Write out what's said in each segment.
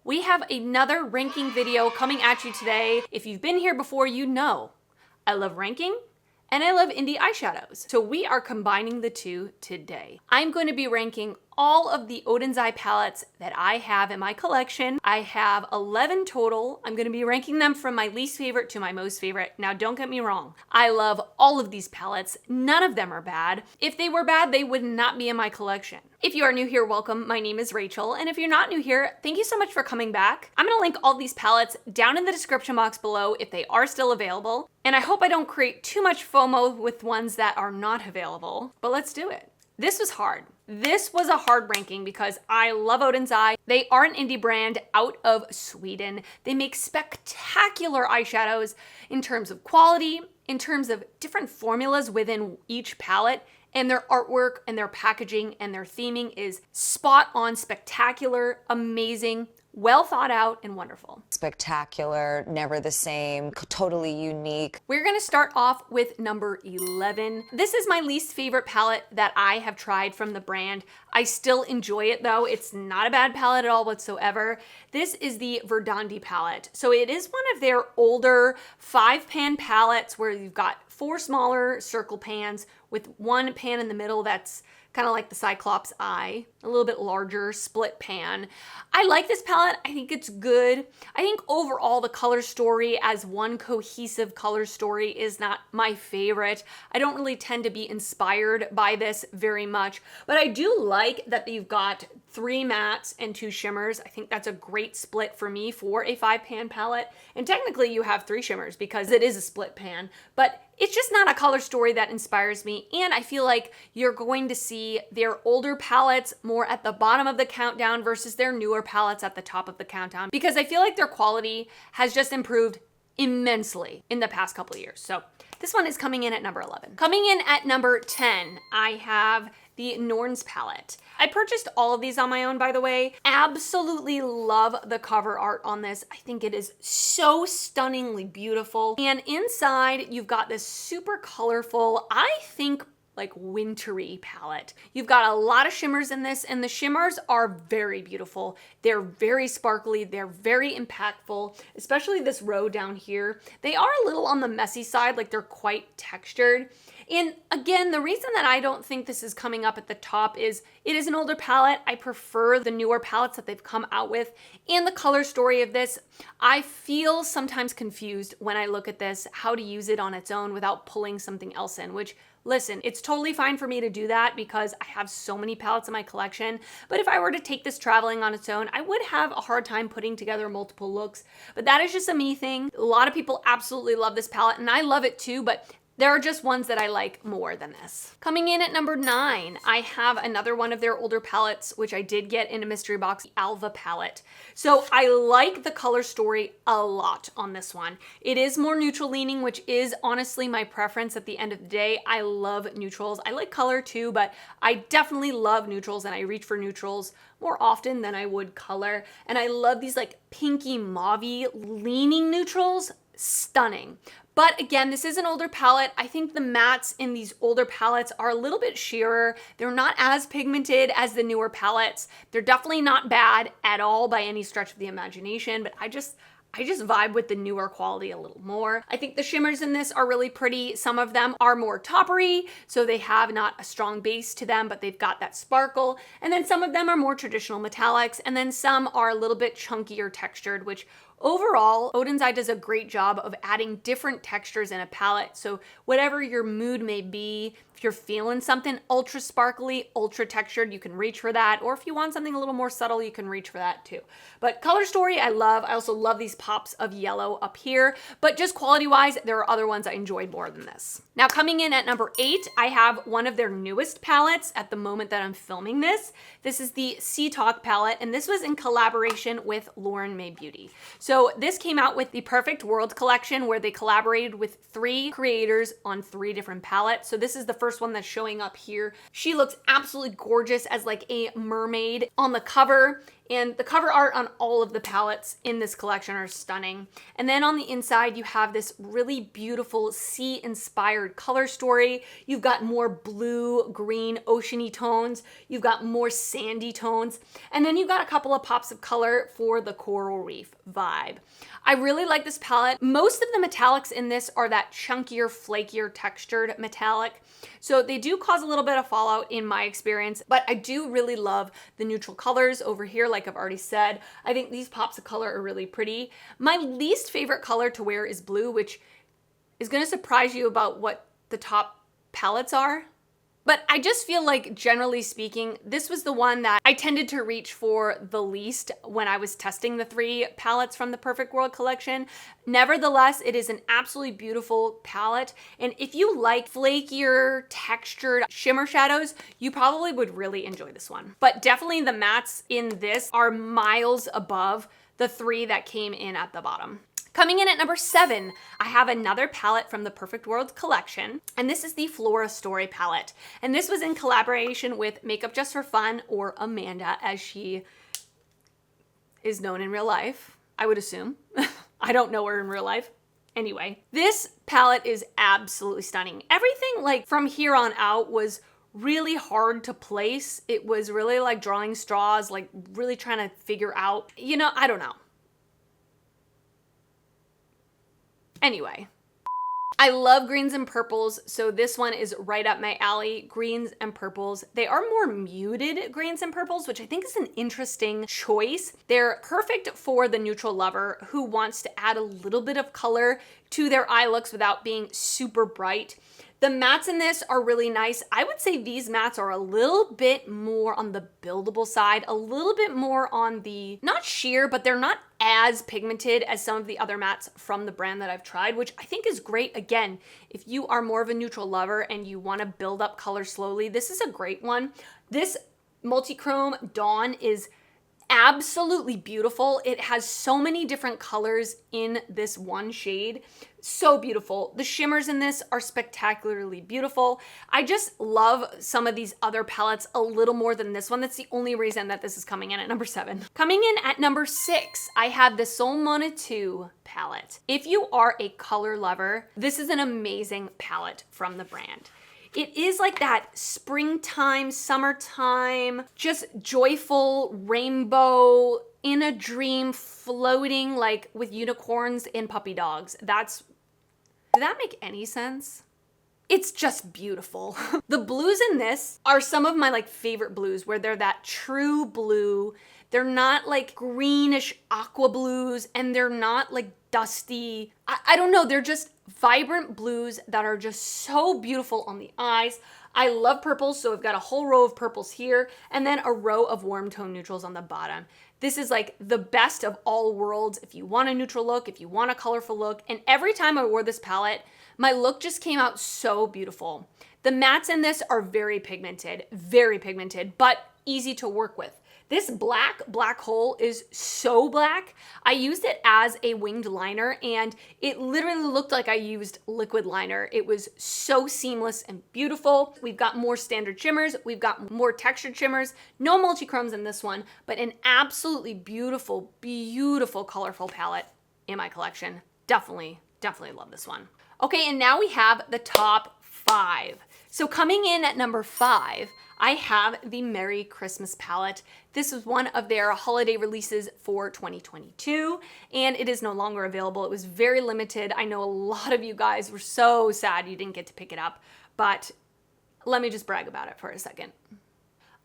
We have another ranking video coming at you today. If you've been here before, you know I love ranking and I love indie eyeshadows. So we are combining the two today. I'm going to be ranking all of the Odens Eye palettes that I have in my collection. I have 11 total. I'm gonna be ranking them from my least favorite to my most favorite. Now, don't get me wrong. I love all of these palettes. None of them are bad. If they were bad, they would not be in my collection. If you are new here, welcome. My name is Rachel. And if you're not new here, thank you so much for coming back. I'm gonna link all these palettes down in the description box below if they are still available. And I hope I don't create too much FOMO with ones that are not available, but let's do it. This was hard. This was a hard ranking because I love Odens Eye. They are an indie brand out of Sweden. They make spectacular eyeshadows in terms of quality, in terms of different formulas within each palette, and their artwork and their packaging and their theming is spot on, spectacular, amazing, well thought out, and wonderful. Spectacular, never the same, totally unique. We're gonna start off with number 11. This is my least favorite palette that I have tried from the brand. I still enjoy it though. It's not a bad palette at all whatsoever. This is the Verdandi palette. So it is one of their older 5-pan palettes where you've got 4 smaller circle pans with 1 pan in the middle that's kind of like the Cyclops eye, a little bit larger split pan. I like this palette. I think it's good. I think overall the color story as one cohesive color story is not my favorite. I don't really tend to be inspired by this very much, but I do like that you've got 3 mattes and 2 shimmers. I think that's a great split for me for a 5-pan palette. And technically you have 3 shimmers because it is a split pan, but it's just not a color story that inspires me. And I feel like you're going to see their older palettes more at the bottom of the countdown versus their newer palettes at the top of the countdown, because I feel like their quality has just improved immensely in the past couple of years. So this one is coming in at number 11. Coming in at number 10, I have the Norn's palette. I purchased all of these on my own, by the way. Absolutely love the cover art on this. I think it is so stunningly beautiful. And inside, you've got this super colorful, I think, like wintry palette. You've got a lot of shimmers in this, and the shimmers are very beautiful. They're very sparkly. They're very impactful, especially this row down here. They are a little on the messy side, like they're quite textured. And again, the reason that I don't think this is coming up at the top is it is an older palette. I prefer the newer palettes that they've come out with. And the color story of this, I feel sometimes confused when I look at this, how to use it on its own without pulling something else in, which, listen, it's totally fine for me to do that because I have so many palettes in my collection. But if I were to take this traveling on its own, I would have a hard time putting together multiple looks. But that is just a me thing. A lot of people absolutely love this palette, and I love it too, but there are just ones that I like more than this. Coming in at number 9, I have another one of their older palettes, which I did get in a mystery box, the Alva palette. So I like the color story a lot on this one. It is more neutral leaning, which is honestly my preference at the end of the day. I love neutrals. I like color too, but I definitely love neutrals, and I reach for neutrals more often than I would color. And I love these like pinky mauvey leaning neutrals. Stunning. But again, this is an older palette. I think the mattes in these older palettes are a little bit sheerer. They're not as pigmented as the newer palettes. They're definitely not bad at all by any stretch of the imagination, but I just vibe with the newer quality a little more. I think the shimmers in this are really pretty. Some of them are more toppery, so they have not a strong base to them, but they've got that sparkle. And then some of them are more traditional metallics, and then some are a little bit chunkier textured, which overall, Odens Eye does a great job of adding different textures in a palette. So whatever your mood may be, if you're feeling something ultra sparkly, ultra textured, you can reach for that. Or if you want something a little more subtle, you can reach for that too. But color story, I love. I also love these pops of yellow up here. But just quality-wise, there are other ones I enjoyed more than this. Now coming in at number 8, I have one of their newest palettes at the moment that I'm filming this. This is the Sea Talk palette, and this was in collaboration with Lauren May Beauty. So this came out with the Perfect World collection where they collaborated with 3 creators on 3 different palettes. So this is the first one that's showing up here. She looks absolutely gorgeous as like a mermaid on the cover. And the cover art on all of the palettes in this collection are stunning. And then on the inside, you have this really beautiful sea-inspired color story. You've got more blue, green, oceany tones. You've got more sandy tones. And then you've got a couple of pops of color for the coral reef vibe. I really like this palette. Most of the metallics in this are that chunkier, flakier, textured metallic. So they do cause a little bit of fallout in my experience, but I do really love the neutral colors over here, like I've already said. I think these pops of color are really pretty. My least favorite color to wear is blue, which is gonna surprise you about what the top palettes are. But I just feel like, generally speaking, this was the one that I tended to reach for the least when I was testing the 3 palettes from the Perfect World collection. Nevertheless, it is an absolutely beautiful palette. And if you like flakier, textured shimmer shadows, you probably would really enjoy this one. But definitely the mattes in this are miles above the 3 that came in at the bottom. Coming in at number 7, I have another palette from the Perfect World collection, and this is the Flora Story palette. And this was in collaboration with Makeup Just for Fun, or Amanda, as she is known in real life, I would assume. I don't know her in real life. Anyway, this palette is absolutely stunning. Everything like from here on out was really hard to place. It was really like drawing straws, like really trying to figure out, I don't know. Anyway, I love greens and purples, so this one is right up my alley. Greens and purples. They are more muted greens and purples, which I think is an interesting choice. They're perfect for the neutral lover who wants to add a little bit of color to their eye looks without being super bright. The mattes in this are really nice. I would say these mattes are a little bit more on the buildable side, a little bit more on the, not sheer, but they're not as pigmented as some of the other mattes from the brand that I've tried, which I think is great. Again, if you are more of a neutral lover and you want to build up color slowly, this is a great one. This multi-chrome Dawn is absolutely beautiful. It has so many different colors in this one shade. So beautiful. The shimmers in this are spectacularly beautiful. I just love some of these other palettes a little more than this one. That's the only reason that this is coming in at number 7. Coming in at number 6, I have the Sol Mona 2 palette. If you are a color lover, this is an amazing palette from the brand. It is like that springtime, summertime, just joyful rainbow in a dream floating like with unicorns and puppy dogs. Did that make any sense? It's just beautiful. The blues in this are some of my favorite blues, where they're that true blue. They're not like greenish aqua blues, and they're not like dusty. I don't know, they're just vibrant blues that are just so beautiful on the eyes. I love purples, so I've got a whole row of purples here, and then a row of warm tone neutrals on the bottom. This is like the best of all worlds if you want a neutral look, if you want a colorful look, and every time I wore this palette, my look just came out so beautiful. The mattes in this are very pigmented, but easy to work with. This black hole is so black. I used it as a winged liner, and it literally looked like I used liquid liner. It was so seamless and beautiful. We've got more standard shimmers. We've got more textured shimmers. No multi-chromes in this one, but an absolutely beautiful, beautiful, colorful palette in my collection. Definitely love this one. Okay, and now we have the top 5. So coming in at number 5, I have the Merry Christmas palette. This is one of their holiday releases for 2022, and it is no longer available. It was very limited. I know a lot of you guys were so sad you didn't get to pick it up, but let me just brag about it for a second.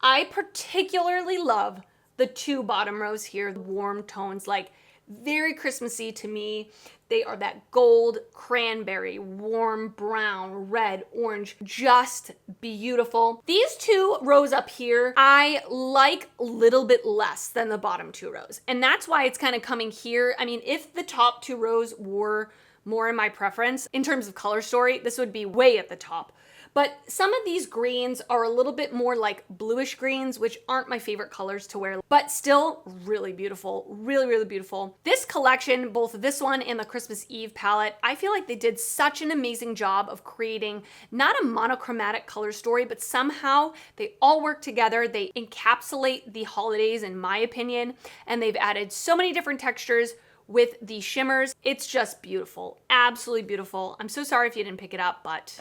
I particularly love the 2 bottom rows here, the warm tones, like very Christmassy to me. They are that gold, cranberry, warm brown, red, orange, just beautiful. These 2 rows up here, I like a little bit less than the bottom 2 rows. And that's why it's kind of coming here. I mean, if the top 2 rows were more in my preference in terms of color story, this would be way at the top. but some of these greens are a little bit more like bluish greens, which aren't my favorite colors to wear, but still really beautiful, really, really beautiful. This collection, both this one and the Christmas Eve palette, I feel like they did such an amazing job of creating not a monochromatic color story, but somehow they all work together. They encapsulate the holidays, in my opinion, and they've added so many different textures with the shimmers. It's just beautiful, absolutely beautiful. I'm so sorry if you didn't pick it up, but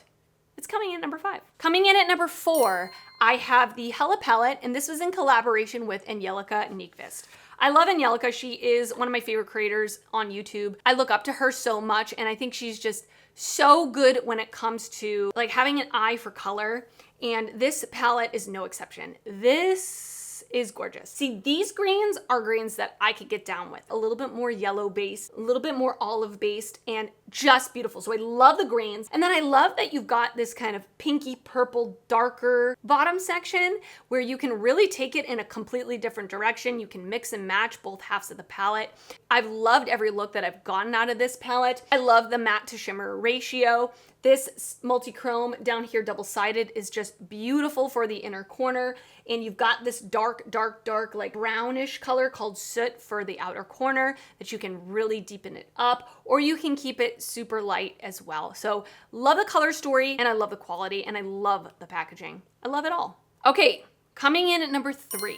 it's coming in at number 5. Coming in at number 4, I have the Hela palette, and this was in collaboration with Angelica Nyqvist. I love Angelica. She is one of my favorite creators on YouTube. I look up to her so much, and I think she's just so good when it comes to like having an eye for color, and this palette is no exception. This is gorgeous. See, these greens are greens that I could get down with. A little bit more yellow based, a little bit more olive based, and just beautiful. So I love the greens. And then I love that you've got this kind of pinky purple, darker bottom section where you can really take it in a completely different direction. You can mix and match both halves of the palette. I've loved every look that I've gotten out of this palette. I love the matte to shimmer ratio. This multi-chrome down here double-sided is just beautiful for the inner corner. And you've got this dark, dark, dark, like brownish color called soot for the outer corner that you can really deepen it up, or you can keep it super light as well. So love the color story, and I love the quality, and I love the packaging. I love it all. Okay, coming in at number 3,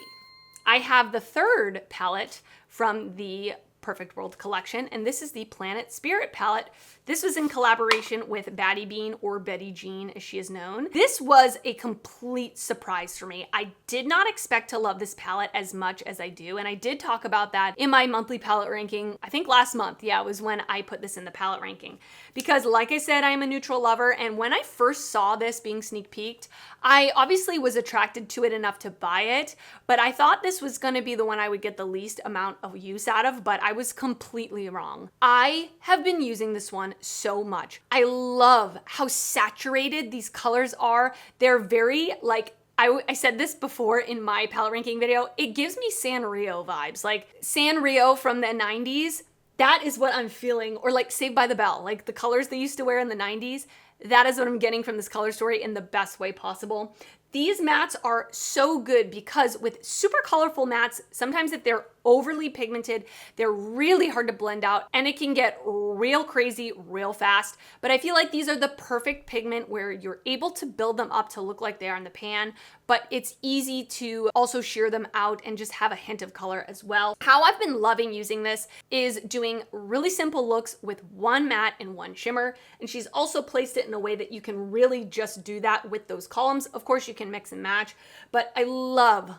I have the third palette from the Perfect World collection, and this is the Planet Spirit palette. This was in collaboration with Batty Bean, or Betty Jean as she is known. This was a complete surprise for me. I did not expect to love this palette as much as I do, and I did talk about that in my monthly palette ranking, I think last month. Yeah, it was when I put this in the palette ranking. Because like I said, I'm a neutral lover, and when I first saw this being sneak peeked, I obviously was attracted to it enough to buy it, but I thought this was gonna be the one I would get the least amount of use out of, but I was completely wrong. I have been using this one so much. I love how saturated these colors are. They're very like, I said this before in my palette ranking video, it gives me Sanrio vibes. Like Sanrio from the 90s, that is what I'm feeling. Or like Saved by the Bell, like the colors they used to wear in the 90s. That is what I'm getting from this color story in the best way possible. These mattes are so good because with super colorful mattes, sometimes if they're overly pigmented, they're really hard to blend out and it can get real crazy real fast. But I feel like these are the perfect pigment where you're able to build them up to look like they are in the pan, but it's easy to also shear them out and just have a hint of color as well. How I've been loving using this is doing really simple looks with one matte and one shimmer. And she's also placed it in a way that you can really just do that with those columns. Of course, you can mix and match, but I love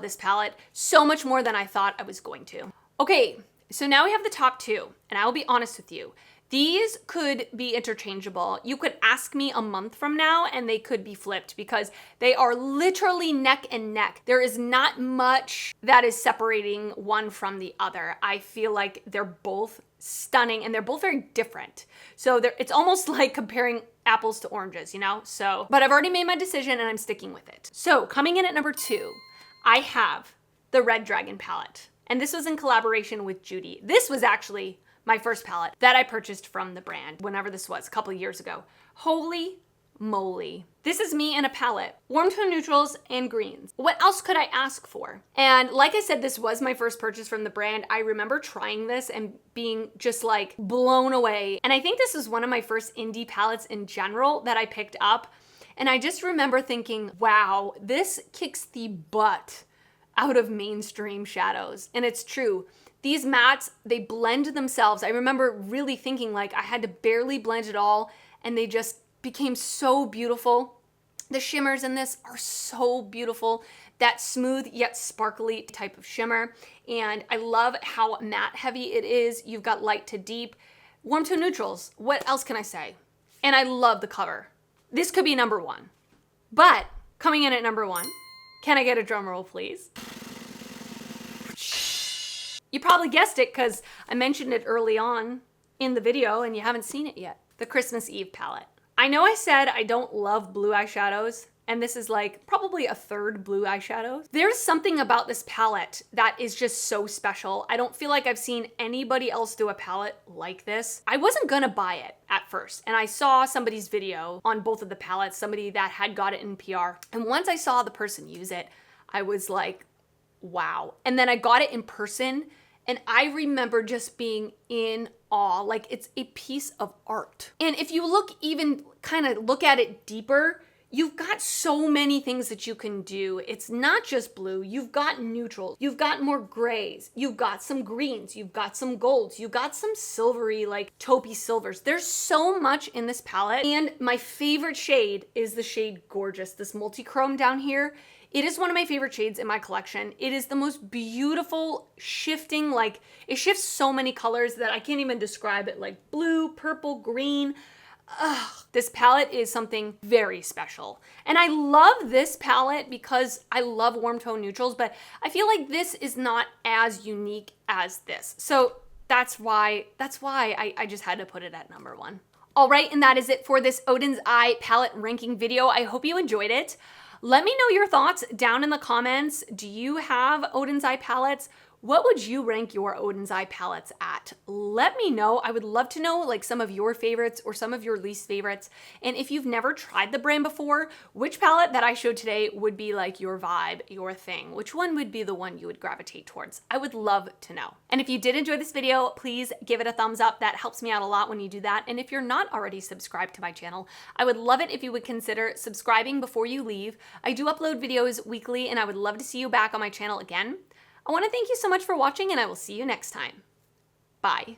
this palette so much more than I thought I was going to. Okay, so now we have the top 2, and I will be honest with you. These could be interchangeable. You could ask me a month from now and they could be flipped because they are literally neck and neck. There is not much that is separating one from the other. I feel like they're both stunning and they're both very different. So it's almost like comparing apples to oranges, you know? So, but I've already made my decision and I'm sticking with it. So coming in at number 2, I have the Red Dragon palette. And this was in collaboration with Judy. This was actually my first palette that I purchased from the brand, whenever this was, a couple of years ago. Holy moly. This is me in a palette. Warm tone neutrals and greens. What else could I ask for? And like I said, this was my first purchase from the brand. I remember trying this and being just like blown away. And I think this is one of my first indie palettes in general that I picked up. And I just remember thinking, wow, this kicks the butt out of mainstream shadows. And it's true. These mattes, they blend themselves. I remember really thinking like I had to barely blend it all and they just became so beautiful. The shimmers in this are so beautiful. That smooth yet sparkly type of shimmer. And I love how matte heavy it is. You've got light to deep. Warm to neutrals. What else can I say? And I love the cover. This could be number 1. But coming in at number 1, can I get a drum roll, please? You probably guessed it because I mentioned it early on in the video and you haven't seen it yet. The Christmas Eve palette. I know I said I don't love blue eyeshadows, and this is like probably a third blue eyeshadow. There's something about this palette that is just so special. I don't feel like I've seen anybody else do a palette like this. I wasn't gonna buy it at first, and I saw somebody's video on both of the palettes, somebody that had got it in PR. And once I saw the person use it, I was like, wow. And then I got it in person, and I remember just being in awe. Like, it's a piece of art. And if you look at it deeper, you've got so many things that you can do. It's not just blue. You've got neutrals. You've got more grays. You've got some greens. You've got some golds. You've got some silvery, like taupey silvers. There's so much in this palette. And my favorite shade is the shade Gorgeous, this multi-chrome down here. It is one of my favorite shades in my collection. It is the most beautiful shifting, like it shifts so many colors that I can't even describe it, like blue, purple, green. Ugh, this palette is something very special. And I love this palette because I love warm tone neutrals, but I feel like this is not as unique as this. So that's why I just had to put it at number 1. All right, and that is it for this Odens Eye palette ranking video. I hope you enjoyed it. Let me know your thoughts down in the comments. Do you have Odens Eye palettes? What would you rank your Odens Eye palettes at? Let me know. I would love to know like some of your favorites or some of your least favorites. And if you've never tried the brand before, which palette that I showed today would be like your vibe, your thing? Which one would be the one you would gravitate towards? I would love to know. And if you did enjoy this video, please give it a thumbs up. That helps me out a lot when you do that. And if you're not already subscribed to my channel, I would love it if you would consider subscribing before you leave. I do upload videos weekly, and I would love to see you back on my channel again. I want to thank you so much for watching, and I will see you next time. Bye.